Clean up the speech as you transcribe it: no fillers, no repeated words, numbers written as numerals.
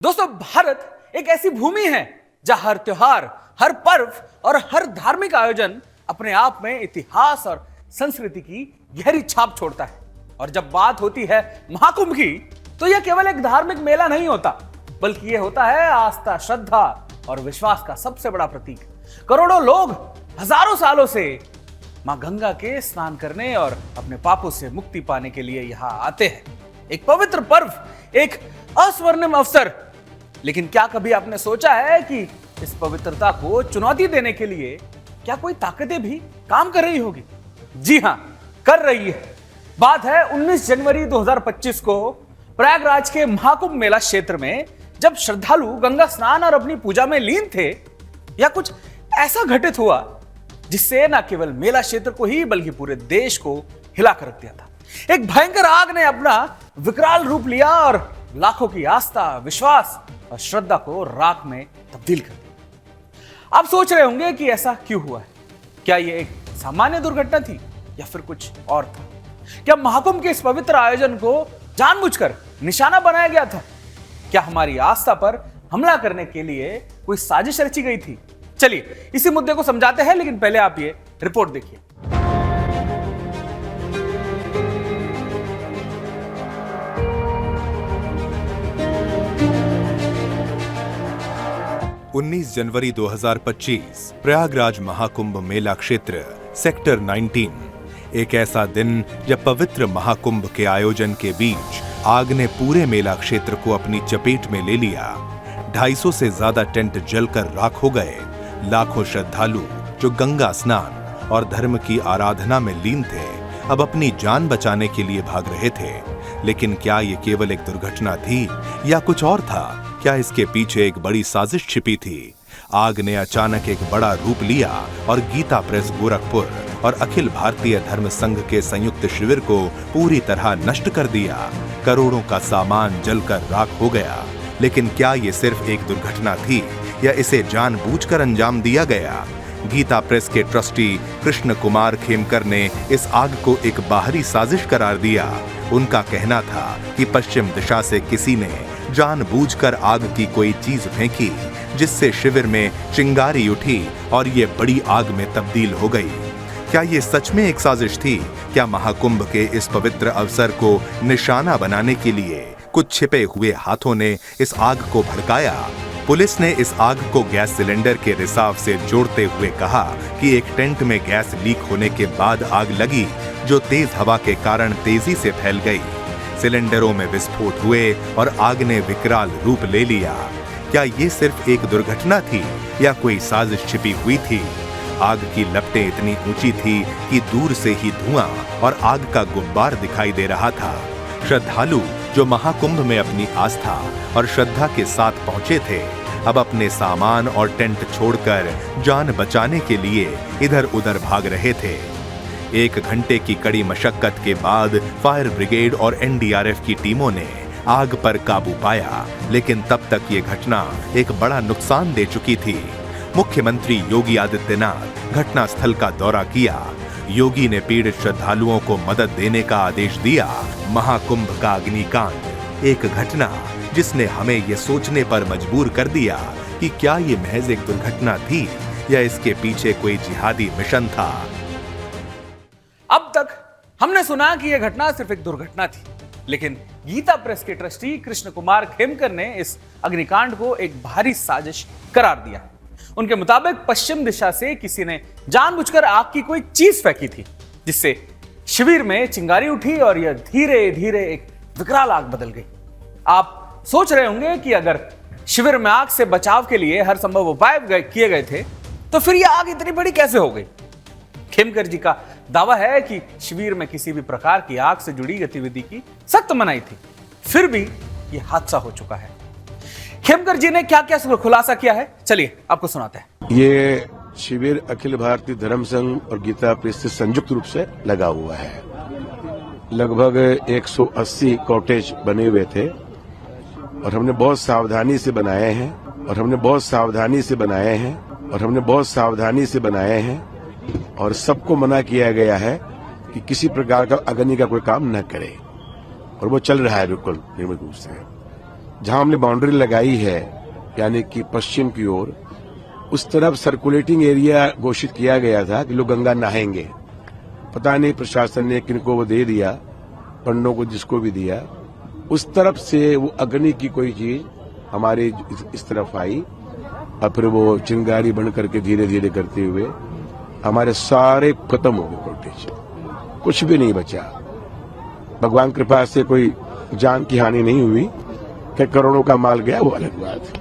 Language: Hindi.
दोस्तों, भारत एक ऐसी भूमि है जहां हर त्योहार, हर पर्व और हर धार्मिक आयोजन अपने आप में इतिहास और संस्कृति की गहरी छाप छोड़ता है। और जब बात होती है महाकुंभ की, तो यह केवल एक धार्मिक मेला नहीं होता, बल्कि यह होता है आस्था, श्रद्धा और विश्वास का सबसे बड़ा प्रतीक। करोड़ों लोग हजारों सालों से मां गंगा के स्नान करने और अपने पापों से मुक्ति पाने के लिए यहां आते हैं। एक पवित्र पर्व, एक अस्वर्णिम अवसर। लेकिन क्या कभी आपने सोचा है कि इस पवित्रता को चुनौती देने के लिए क्या कोई ताकतें भी काम कर रही होगी? जी हां, कर रही है। बात है 19 जनवरी 2025 को प्रयागराज के महाकुंभ मेला क्षेत्र में, जब श्रद्धालु गंगा स्नान और अपनी पूजा में लीन थे, या कुछ ऐसा घटित हुआ जिससे न केवल मेला क्षेत्र को ही बल्कि पूरे देश को हिला कर रख दिया था। एक भयंकर आग ने अपना विकराल रूप लिया और लाखों की आस्था, विश्वास और श्रद्धा को राख में तब्दील कर दिया। आप सोच रहे होंगे कि ऐसा क्यों हुआ है? क्या यह एक सामान्य दुर्घटना थी या फिर कुछ और था? क्या महाकुंभ के इस पवित्र आयोजन को जानबूझकर निशाना बनाया गया था? क्या हमारी आस्था पर हमला करने के लिए कोई साजिश रची गई थी? चलिए इसी मुद्दे को समझाते हैं, लेकिन पहले आप ये रिपोर्ट देखिए। उन्नीस जनवरी 2025 प्रयागराज महाकुंभ मेला क्षेत्र सेक्टर 19। एक ऐसा दिन जब पवित्र महाकुंभ के आयोजन के बीच आग ने पूरे मेला क्षेत्र को अपनी चपेट में ले लिया। 250 से ज्यादा टेंट जलकर राख हो गए। लाखों श्रद्धालु जो गंगा स्नान और धर्म की आराधना में लीन थे, अब अपनी जान बचाने के लिए भाग रहे थे। लेकिन क्या ये केवल एक दुर्घटना थी या कुछ और था? क्या इसके पीछे एक बड़ी साजिश छिपी थी? आग ने अचानक एक बड़ा रूप लिया और गीता प्रेस गोरखपुर और अखिल भारतीय धर्म संघ के संयुक्त शिविर को पूरी तरह नष्ट कर दिया। करोड़ों का सामान जलकर राख हो गया। लेकिन क्या ये सिर्फ एक दुर्घटना थी या इसे जानबूझकर अंजाम दिया गया? गीता प्रेस के ट्रस्टी कृष्ण कुमार खेमकर ने इस आग को एक बाहरी साजिश करार दिया। उनका कहना था कि पश्चिम दिशा से किसी ने जानबूझकर आग की कोई चीज फेंकी, जिससे शिविर में चिंगारी उठी और ये बड़ी आग में तब्दील हो गई। क्या ये सच में एक साजिश थी? क्या महाकुंभ के इस पवित्र अवसर को निशाना बनाने के लिए कुछ छिपे हुए हाथों ने इस आग को भड़काया? पुलिस ने इस आग को गैस सिलेंडर के रिसाव से जोड़ते हुए कहा कि एक टेंट में गैस लीक होने के बाद आग लगी, जो तेज हवा के कारण तेजी से फैल गई। सिलेंडरों में विस्फोट हुए और आग ने विकराल रूप ले लिया। क्या ये सिर्फ एक दुर्घटना थी या कोई साजिश छिपी हुई थी? आग की लपटें इतनी ऊंची थी कि दूर से ही धुआं और आग का गुब्बार दिखाई दे रहा था। श्रद्धालु जो महाकुंभ में अपनी आस्था और श्रद्धा के साथ पहुंचे थे, अब अपने सामान और टेंट छोड़कर जान बचाने के लिए इधर उधर भाग रहे थे। 1 घंटे की कड़ी मशक्कत के बाद फायर ब्रिगेड और एनडीआरएफ की टीमों ने आग पर काबू पाया, लेकिन तब तक ये घटना एक बड़ा नुकसान दे चुकी थी। मुख्यमंत्री योगी आदित्यनाथ घटनास्थल का दौरा किया। योगी ने पीड़ित श्रद्धालुओं को मदद देने का आदेश दिया। महाकुंभ का अग्निकांड, एक घटना जिसने हमें ये सोचने पर मजबूर कर दिया कि क्या ये महज एक दुर्घटना थी या इसके पीछे कोई जिहादी मिशन था। अब तक हमने सुना कि यह घटना सिर्फ एक दुर्घटना थी, लेकिन गीता प्रेस के ट्रस्टी कृष्ण कुमार खेमकर ने इस अग्निकांड को एक भारी साजिश करार दिया। उनके मुताबिक पश्चिम दिशा से किसी ने जानबूझकर आग की कोई चीज फेंकी थी, जिससे शिविर में चिंगारी उठी और यह धीरे धीरे एक विकराल आग बदल गई। आप सोच रहे होंगे कि अगर शिविर में आग से बचाव के लिए हर संभव उपाय किए गए थे, तो फिर यह आग इतनी बड़ी कैसे हो गई? खेमकर जी का दावा है कि शिविर में किसी भी प्रकार की आग से जुड़ी गतिविधि की सख्त मनाही थी, फिर भी यह हादसा हो चुका है। खेमकर जी ने क्या क्या खुलासा किया है, चलिए आपको सुनाते हैं। ये शिविर अखिल भारतीय धर्म संघ और गीता प्रेस से संयुक्त रूप से लगा हुआ है। लगभग 180 कॉटेज बने हुए थे और हमने बहुत सावधानी से बनाए हैं और सबको मना किया गया है कि किसी प्रकार का अग्नि का कोई काम न करे, और वो चल रहा है बिल्कुल नियमित रूप से। जहां हमने बाउंड्री लगाई है यानी कि पश्चिम की ओर, उस तरफ सर्कुलेटिंग एरिया घोषित किया गया था कि लोग गंगा नहाएंगे। पता नहीं प्रशासन ने किनको वो दे दिया, पंडों को जिसको भी दिया, उस तरफ से वो अग्नि की कोई चीज हमारे इस तरफ आई और फिर वो चिंगारी बन करके धीरे धीरे करते हुए हमारे सारे खत्म हो गए कॉटेज, कुछ भी नहीं बचा। भगवान कृपा से कोई जान की हानि नहीं हुई, कि करोड़ों का माल गया वो अलग बात है।